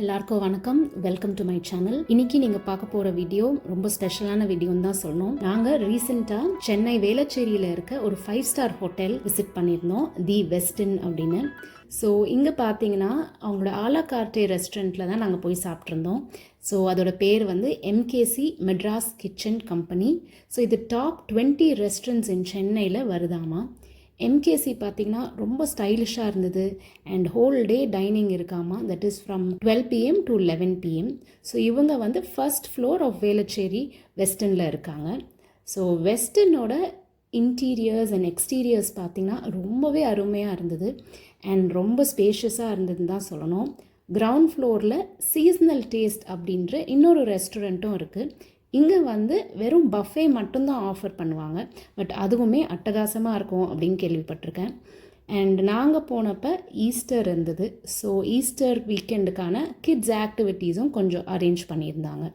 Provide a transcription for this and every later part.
எல்லாருக்கும் வணக்கம். Welcome to my channel. இன்னைக்கு நீங்க பார்க்க போற வீடியோ ரொம்ப ஸ்பெஷலான வீடியோன்னு தான் சொல்லணும். நாங்க ரீசெண்டா சென்னை வேளச்சேரியில இருக்க ஒரு 5-ஸ்டார் ஹோட்டல் விசிட் பண்ணியிருந்தோம், தி வெஸ்டன் அப்படின்னு. ஸோ இங்கே பார்த்தீங்கன்னா அவங்களோட ஆலா கார்ட்டே ரெஸ்டாரண்ட்டில் தான் நாங்கள் போய் சாப்பிட்ருந்தோம். ஸோ அதோட பேர் வந்து MKC Madras kitchen company. So இது டாப் 20 ரெஸ்டாரண்ட்ஸ் இன் சென்னையில் வருதாமா. எம்கேசி பார்த்திங்கன்னா ரொம்ப ஸ்டைலிஷாக இருந்தது அண்ட் ஹோல் டே டைனிங் இருக்காமா. That is from 12 PM to 11 PM. So இவங்க வந்து ஃபர்ஸ்ட் ஃப்ளோர் ஆஃப் வேளச்சேரி வெஸ்டர்னில் இருக்காங்க. ஸோ வெஸ்டர்னோட இன்டீரியர்ஸ் அண்ட் எக்ஸ்டீரியர்ஸ் பார்த்திங்கன்னா ரொம்பவே அருமையாக இருந்தது அண்ட் ரொம்ப ஸ்பேஷியஸாக இருந்ததுன்னு தான் சொல்லணும். கிரவுண்ட் ஃப்ளோரில் சீசனல் டேஸ்ட் அப்படின்ற இன்னொரு ரெஸ்டாரண்ட்டும் இருக்குது. இங்கே வந்து வெறும் பஃபே மட்டும்தான் ஆஃபர் பண்ணுவாங்க, பட் அதுவுமே அட்டகாசமாக இருக்கும் அப்படின்னு கேள்விப்பட்டிருக்கேன். அண்ட் நாங்கள் போனப்போ ஈஸ்டர் இருந்தது. ஸோ ஈஸ்டர் வீக்கெண்டுக்கான கிட்ஸ் ஆக்டிவிட்டீஸும் கொஞ்சம் அரேஞ்ச் பண்ணியிருந்தாங்க.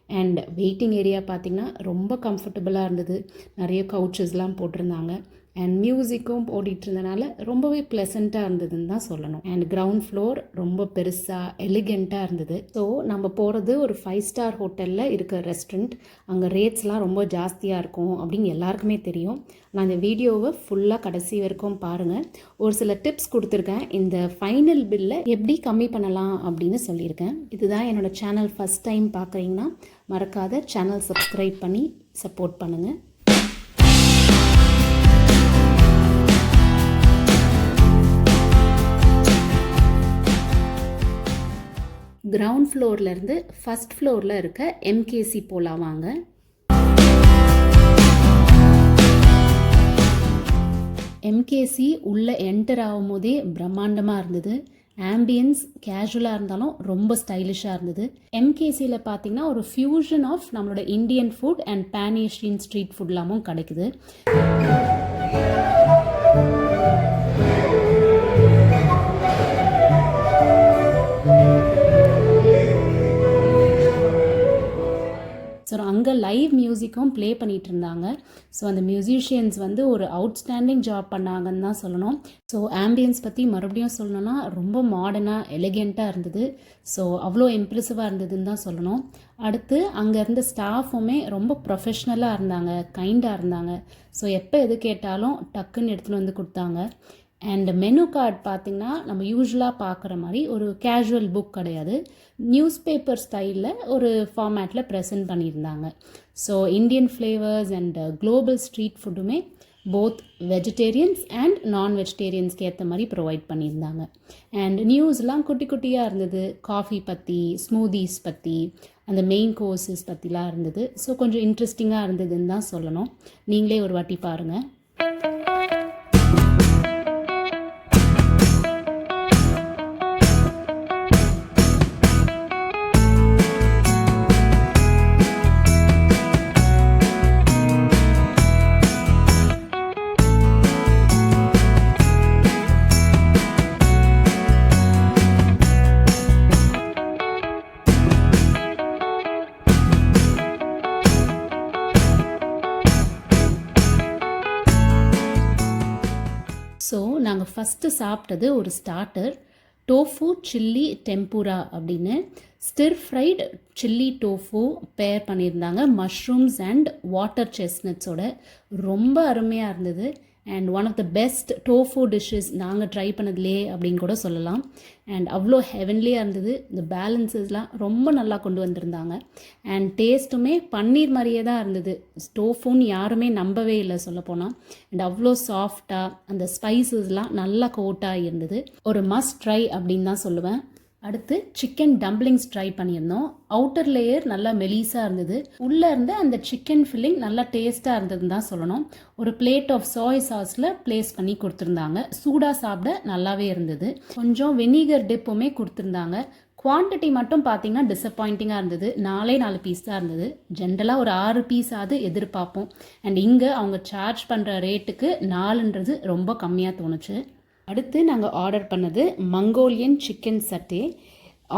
அண்ட் வெயிட்டிங் ஏரியா பார்த்திங்கன்னா ரொம்ப கம்ஃபர்டபுளாக இருந்தது. நிறைய கவுச்சஸ்லாம் போட்டிருந்தாங்க அண்ட் மியூசிக்கும் ஓடிட்டு இருந்தனால ரொம்பவே ப்ளசண்ட்டாக இருந்ததுன்னு தான் சொல்லணும். அண்ட் கிரவுண்ட் ஃப்ளோர் ரொம்ப பெருசாக எலிகெண்ட்டாக இருந்தது. ஸோ நம்ம போகிறது ஒரு 5-ஸ்டார் ஹோட்டலில் இருக்க ரெஸ்டாரண்ட். அங்கே ரேட்ஸ்லாம் ரொம்ப ஜாஸ்தியாக இருக்கும் அப்படின்னு எல்லாருக்குமே தெரியும். நான் இந்த வீடியோவை ஃபுல்லாக கடைசி வரைக்கும் பாருங்கள். ஒரு சில டிப்ஸ் கொடுத்துருக்கேன், இந்த ஃபைனல் பில்லை எப்படி கம்மி பண்ணலாம் அப்படின்னு சொல்லியிருக்கேன். இதுதான் என்னோட சேனல் ஃபஸ்ட் டைம் பார்க்குறீங்கன்னா மறக்காத சேனல் சப்ஸ்கிரைப் பண்ணி சப்போர்ட் பண்ணுங்கள். கிரவுண்ட் ஃப்ளோர்லேருந்து ஃபஸ்ட் ஃப்ளோரில் இருக்க எம்கேசி போகலாம் வாங்க. எம்கேசி உள்ளே என்டர் ஆகும் போதே பிரம்மாண்டமாக இருந்தது. ஆம்பியன்ஸ் கேஷுவலாக இருந்தாலும் ரொம்ப ஸ்டைலிஷாக இருந்தது. எம்கேசியில் பார்த்தீங்கன்னா ஒரு ஃபியூஷன் ஆஃப் நம்மளோட Indian food and pan Asian street ஃபுட்லாமும் கிடைக்குது. ஸோ அங்கே லைவ் மியூசிக்கும் ப்ளே பண்ணிகிட்டு இருந்தாங்க. ஸோ அந்த மியூசிஷியன்ஸ் வந்து ஒரு அவுட்ஸ்டாண்டிங் ஜாப் பண்ணாங்கன்னு தான் சொல்லணும். ஸோ ஆம்பியன்ஸ் பற்றி மறுபடியும் சொல்லணும்னா ரொம்ப மாடர்னாக எலிகெண்ட்டாக இருந்தது. ஸோ அவ்வளோ இம்ப்ரெசிவாக இருந்ததுன்னு தான் சொல்லணும். அடுத்து அங்கே இருந்த ஸ்டாஃபுமே ரொம்ப ப்ரொஃபஷ்னலாக இருந்தாங்க, கைண்டாக இருந்தாங்க. ஸோ எப்போ எது கேட்டாலும் டக்குன்னு எடுத்துகிட்டு வந்து கொடுத்தாங்க. அண்ட் மெனு கார்டு பார்த்திங்கன்னா நம்ம யூஸ்வலாக பார்க்குற மாதிரி ஒரு கேஷுவல் புக் கிடையாது, நியூஸ் பேப்பர் ஸ்டைலில் ஒரு ஃபார்மேட்டில் ப்ரெசென்ட் பண்ணியிருந்தாங்க. So Indian flavours and global street ஃபுட்டுமே போத் வெஜிடேரியன்ஸ் அண்ட் நான் வெஜிடேரியன்ஸ்க்கு ஏற்ற மாதிரி ப்ரொவைட் பண்ணியிருந்தாங்க. அண்ட் நியூஸ்லாம் குட்டி குட்டியாக இருந்தது, காஃபி பற்றி, ஸ்மூதீஸ் பற்றி, அந்த மெயின் கோர்ஸஸ் பற்றிலாம் இருந்தது. ஸோ கொஞ்சம் இன்ட்ரெஸ்டிங்காக இருந்ததுன்னு தான் சொல்லணும். நீங்களே ஒரு வாட்டி பாருங்கள். ஸோ நாங்கள் ஃபஸ்ட்டு சாப்பிட்டது ஒரு ஸ்டார்டர், டோஃபு சில்லி டெம்பூரா அப்படின்னு. ஸ்டிர் ஃப்ரைட் சில்லி டோஃபு பேர் பண்ணியிருந்தாங்க மஷ்ரூம்ஸ் அண்ட் வாட்டர் செஸ்னட்ஸோட. ரொம்ப அருமையாக இருந்தது and one of the best tofu dishes நாங்கள் ட்ரை பண்ணதுலே அப்படின்னு கூட சொல்லலாம். அண்ட் அவ்வளோ ஹெவன்லியாக இருந்தது. இந்த பேலன்சஸ்லாம் ரொம்ப நல்லா கொண்டு வந்திருந்தாங்க அண்ட் டேஸ்ட்டுமே பன்னீர் மாதிரியே தான் இருந்தது. டோஃபுன்னு யாருமே நம்பவே இல்லை சொல்லப்போனால். அண்ட் அவ்வளோ சாஃப்டாக அந்த ஸ்பைசஸ்லாம் நல்லா கோட்டாக இருந்தது. ஒரு மஸ்ட் ட்ரை அப்படின்னு தான் சொல்லுவேன். அடுத்து சிக்கன் டம்ப்ளிங்ஸ் ட்ரை பண்ணியிருந்தோம். அவுட்டர் லேயர் நல்லா மெலிசாக இருந்தது, உள்ளே இருந்து அந்த சிக்கன் ஃபில்லிங் நல்லா டேஸ்ட்டாக இருந்ததுன்னு தான் சொல்லணும். ஒரு பிளேட் ஆஃப் சோய் சாஸில் ப்ளேஸ் பண்ணி கொடுத்துருந்தாங்க. சூடாக சாப்பிட நல்லாவே இருந்தது. கொஞ்சம் வெனிகர் டிப்புமே கொடுத்துருந்தாங்க. குவான்டிட்டி மட்டும் பார்த்தீங்கன்னா டிசப்பாயிண்டிங்காக இருந்தது. 4 பீஸ் தான் இருந்தது. ஜென்ரலாக ஒரு 6 பீஸாவது எதிர்பார்ப்போம். அண்ட் இங்கே அவங்க சார்ஜ் பண்ணுற ரேட்டுக்கு 4ன்றது ரொம்ப கம்மியாக தோணுச்சு. அடுத்து நாங்கள் ஆர்டர் பண்ணது மங்கோலியன் சிக்கன் சட்டே.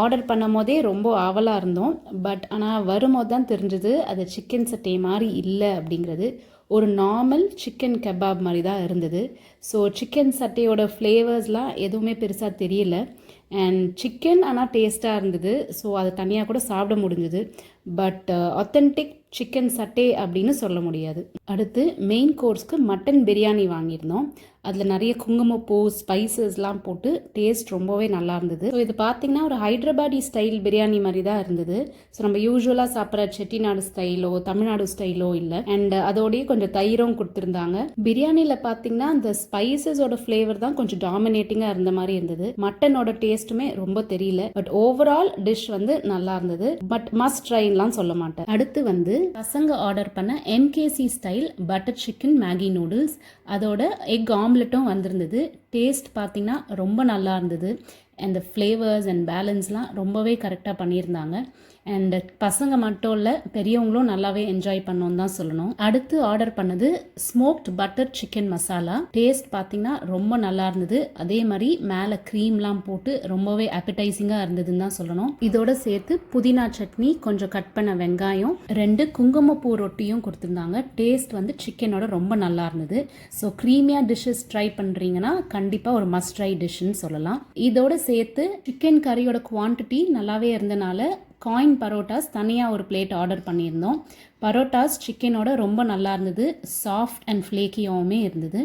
ஆர்டர் பண்ணும் போதே ரொம்ப ஆவலாக இருந்தோம். பட் ஆனால் வரும்போது தான் தெரிஞ்சது அது சிக்கன் சட்டே மாதிரி இல்லை அப்படிங்கிறது. ஒரு நார்மல் சிக்கன் கபாப் மாதிரி தான் இருந்தது. ஸோ சிக்கன் சட்டையோட ஃப்ளேவர்ஸ்லாம் எதுவுமே பெருசாக தெரியல. அண்ட் சிக்கன் ஆனால் டேஸ்ட்டாக இருந்தது. ஸோ அது தனியாக கூட சாப்பிட முடிஞ்சுது. பட் ஆத்தென்டிக் சிக்கன் சட்டே அப்படின்னு சொல்ல முடியாது. அடுத்து மெயின் கோர்ஸ்க்கு மட்டன் பிரியாணி வாங்கியிருந்தோம். அதில் நிறைய குங்குமப்பூ ஸ்பைசஸ்லாம் போட்டு டேஸ்ட் ரொம்பவே நல்லா இருந்தது. ஸோ இது பார்த்திங்கன்னா ஒரு ஹைதராபாடி ஸ்டைல் பிரியாணி மாதிரி தான் இருந்தது. ஸோ நம்ம யூஸ்வலாக சாப்பிட்ற செட்டிநாடு ஸ்டைலோ தமிழ்நாடு ஸ்டைலோ இல்லை. அண்ட் அதோடய கொஞ்சம் தயிரும் கொடுத்துருந்தாங்க. பிரியாணியில் பார்த்திங்கன்னா அந்த ஸ்பைசஸோட ஃப்ளேவர் தான் கொஞ்சம் டாமினேட்டிங்காக இருந்த மாதிரி இருந்தது. மட்டனோட டேஸ்ட்டுமே ரொம்ப தெரியல. பட் ஓவரால் டிஷ் வந்து நல்லா இருந்தது. பட் மஸ்ட் ட்ரைன்லாம் சொல்ல மாட்டேன். அடுத்து வந்து பசங்க ஆர்டர் பண்ண MKC style butter chicken Maggi noodles, அதோட எக் ஆம்லெட்டும் வந்திருந்தது. டேஸ்ட் பார்த்திங்கன்னா ரொம்ப நல்லா இருந்தது. அந்த ஃப்ளேவர்ஸ் அண்ட் பேலன்ஸ்லாம் ரொம்பவே கரெக்டாக பண்ணியிருந்தாங்க. அண்ட் பசங்க மட்டும் இல்லை, பெரியவங்களும் நல்லாவே என்ஜாய் பண்ணோன்னு தான் சொல்லணும். அடுத்து ஆர்டர் பண்ணது smoked butter chicken masala. Taste பார்த்திங்கன்னா ரொம்ப நல்லா இருந்தது. அதே மாதிரி மேலே க்ரீம்லாம் போட்டு ரொம்பவே அப்படைசிங்காக இருந்ததுன்னு தான் சொல்லணும். இதோட சேர்த்து புதினா சட்னி, கொஞ்சம் கட் பண்ண வெங்காயம், 2 குங்குமப்பூ ரொட்டியும் கொடுத்துருந்தாங்க. டேஸ்ட் வந்து சிக்கனோட ரொம்ப நல்லா இருந்தது. ஸோ க்ரீமியாக டிஷ்ஷஸ் ட்ரை பண்ணுறீங்கன்னா கண்டிப்பாக ஒரு மஸ்ட் ட்ரை டிஷ்ஷுன்னு சொல்லலாம். இதோட சேர்த்து சிக்கன் கறியோட குவான்டிட்டி நல்லாவே இருந்தனால காயின் பரோட்டாஸ் தனியாக ஒரு பிளேட் ஆர்டர் பண்ணியிருந்தோம். பரோட்டாஸ் சிக்கனோட ரொம்ப நல்லா இருந்தது. சாஃப்ட் அண்ட் ஃப்ளேக்கியாகவுமே இருந்தது.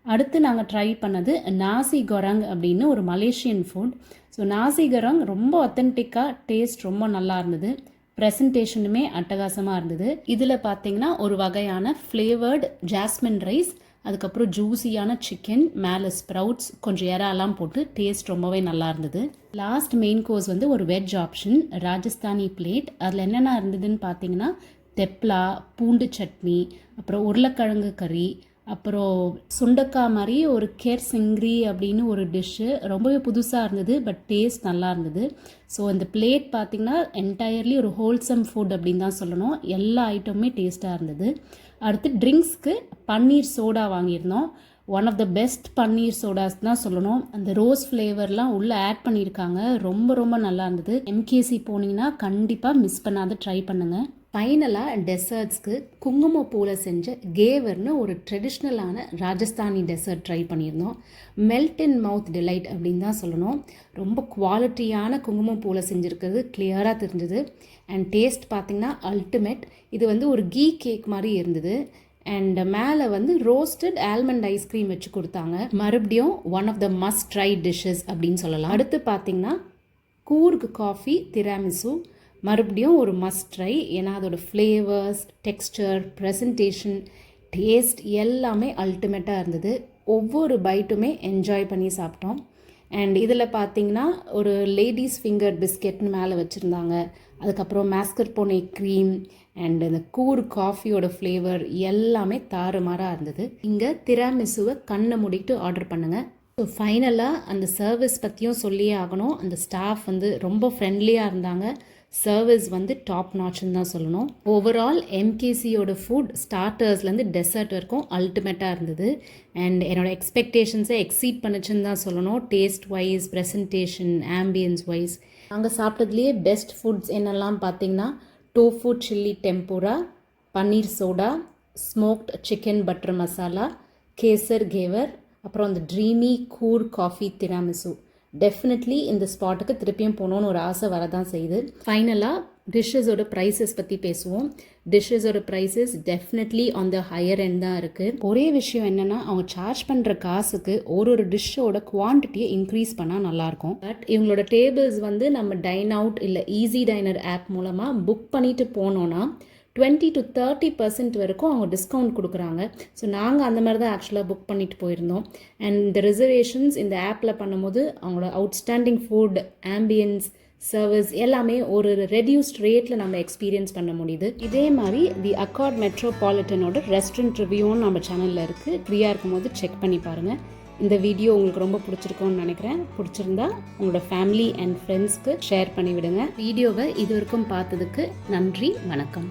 அடுத்து நாங்கள் ட்ரை பண்ணது நாசி கொரங் அப்படின்னு ஒரு மலேசியன் ஃபுட். ஸோ நாசி கொரங் ரொம்ப ஒத்தன்டிக்காக டேஸ்ட் ரொம்ப நல்லா இருந்தது. ப்ரெசன்டேஷனுமே அட்டகாசமாக இருந்தது. இதில் பார்த்தீங்கன்னா ஒரு வகையான ஃப்ளேவர்டு ஜாஸ்மின் ரைஸ், அதுக்கப்புறம் ஜூஸியான சிக்கன், மேலே ஸ்ப்ரவுட்ஸ், கொஞ்சம் இறாலாம் போட்டு டேஸ்ட் ரொம்பவே நல்லா இருந்தது. லாஸ்ட் மெயின் கோர்ஸ் வந்து ஒரு வெஜ் ஆப்ஷன், ராஜஸ்தானி பிளேட். அதில் என்னென்ன இருந்ததுன்னு பார்த்தீங்கன்னா தெப்லா, பூண்டு சட்னி, அப்புறம் உருளைக்கிழங்கு கறி, அப்புறம் சுண்டக்காய் மாதிரி ஒரு கேர் சிங்ரி அப்படின்னு ஒரு டிஷ்ஷு. ரொம்பவே புதுசாக இருந்தது. பட் டேஸ்ட் நல்லா இருந்தது. ஸோ இந்த பிளேட் பார்த்திங்கன்னா என்டையர்லி ஒரு ஹோல்சம் ஃபுட் அப்படின்னு தான் சொல்லணும். எல்லா ஐட்டமுமே டேஸ்ட்டாக இருந்தது. அடுத்து ட்ரிங்க்ஸ்க்கு பன்னீர் சோடா வாங்கியிருந்தோம். One of the best paneer sodas தான் சொல்லணும். அந்த ரோஸ் ஃப்ளேவர்லாம் உள்ளே ஆட் பண்ணியிருக்காங்க. ரொம்ப ரொம்ப நல்லா இருந்தது. MKC போனீங்கன்னா கண்டிப்பாக மிஸ் பண்ணாத ட்ரை பண்ணுங்கள். ஃபைனலாக டெசர்ட்ஸ்க்கு குங்குமப்பூவில் செஞ்ச கேவர்னு ஒரு ட்ரெடிஷ்னலான ராஜஸ்தானி டெசர்ட் ட்ரை பண்ணியிருந்தோம். மெல்ட் இன் மவுத் டிலைட் அப்படின்னு தான் சொல்லணும். ரொம்ப குவாலிட்டியான குங்குமப்பூவில் செஞ்சுருக்கிறது கிளியராக தெரிஞ்சது. அண்ட் டேஸ்ட் பார்த்திங்கன்னா அல்டிமேட். இது வந்து ஒரு கீ கேக் மாதிரி இருந்தது. அண்ட் மேலே வந்து ரோஸ்டட் ஆல்மண்ட் ஐஸ்கிரீம் வச்சு கொடுத்தாங்க. மறுபடியும் one of the must try dishes அப்படின்னு சொல்லலாம். அடுத்து பார்த்திங்கன்னா கூர்க் காஃபி திராமிசு, மறுபடியும் ஒரு மஸ்ட் ட்ரை. ஏன்னா அதோட ஃப்ளேவர்ஸ், டெக்ஸ்டர், ப்ரெசன்டேஷன், டேஸ்ட் எல்லாமே அல்டிமேட்டாக இருந்தது. ஒவ்வொரு பைட்டுமே என்ஜாய் பண்ணி சாப்பிட்டோம். அண்ட் இதில் பார்த்தீங்கன்னா ஒரு லேடிஸ் ஃபிங்கர் பிஸ்கெட்னு மேலே வச்சுருந்தாங்க. அதுக்கப்புறம் மாஸ்கர்போனே க்ரீம் அண்ட் இந்த கூர் காஃபியோட ஃப்ளேவர் எல்லாமே தாறுமாறாக இருந்தது. இங்கே திராமிசுவை கண்ணை மூடிட்டு ஆர்டர் பண்ணுங்கள். ஸோ ஃபைனலாக அந்த சர்வீஸ் பற்றியும் சொல்லியே ஆகணும். அந்த ஸ்டாஃப் வந்து ரொம்ப ஃப்ரெண்ட்லியாக இருந்தாங்க. சர்வீஸ் வந்து டாப் நாட்ச்னு தான் சொல்லணும். ஓவரால் MKCயோட ஃபுட் ஸ்டார்டர்ஸ்லேருந்து டெசர்ட் வரைக்கும் அல்டிமேட்டாக இருந்தது. அண்ட் என்னோட எக்ஸ்பெக்டேஷன்ஸை எக்ஸீட் பண்ணிச்சுன்னு தான் சொல்லணும். Taste wise, presentation, ambience wise. நாங்கள் சாப்பிட்டதுலேயே பெஸ்ட் ஃபுட்ஸ் என்னெல்லாம் பார்த்தீங்கன்னா tofu chilli tempura, paneer soda, smoked chicken butter masala, kesar ghevar, அப்புறம் அந்த ட்ரீமி கூர் காஃபி திராமிசு. டெஃபினெட்லி இந்த ஸ்பாட்டுக்கு திருப்பியும் போகணுன்னு ஒரு ஆசை வரதான் செய்யுது. ஃபைனலாக டிஷ்ஷஸோட ப்ரைஸஸ் பற்றி பேசுவோம். டிஷ்ஷஸோட prices definitely on the higher end தான் இருக்குது. ஒரே விஷயம் என்னென்னா அவங்க சார்ஜ் பண்ணுற காசுக்கு ஒரு டிஷ்ஷோட குவான்டிட்டியை இன்க்ரீஸ் பண்ணால் நல்லாயிருக்கும். பட் இவங்களோட டேபிள்ஸ் வந்து நம்ம டைன் அவுட் இல்லை ஈஸி டைனர் ஆப் மூலமாக புக் பண்ணிவிட்டு போனோன்னா 20 to 30% வரைக்கும் அவங்க டிஸ்கவுண்ட் கொடுக்குறாங்க. ஸோ நாங்கள் அந்த மாதிரி தான் ஆக்சுவலாக புக் பண்ணிட்டு போயிருந்தோம். அண்ட் இந்த ரிசர்வேஷன்ஸ் இந்த ஆப்பில் பண்ணும்போது அவங்களோட அவுட்ஸ்டாண்டிங் ஃபுட், ஆம்பியன்ஸ், சர்வீஸ் எல்லாமே ஒரு ரெடியூஸ்ட் ரேட்டில் நம்ம எக்ஸ்பீரியன்ஸ் பண்ண முடியுது. இதே மாதிரி தி அக்கார்ட் மெட்ரோபாலிட்டனோட ரெஸ்டாரண்ட் ரிவ்யூவும் நம்ம சேனலில் இருக்குது. ஃப்ரீயாக இருக்கும்போது செக் பண்ணி பாருங்கள். இந்த வீடியோ உங்களுக்கு ரொம்ப பிடிச்சிருக்கும்னு நினைக்கிறேன். பிடிச்சிருந்தா உங்களோட ஃபேமிலி அண்ட் ஃப்ரெண்ட்ஸ்க்கு ஷேர் பண்ணிவிடுங்க. வீடியோவை இது வரைக்கும் பார்த்ததுக்கு நன்றி, வணக்கம்.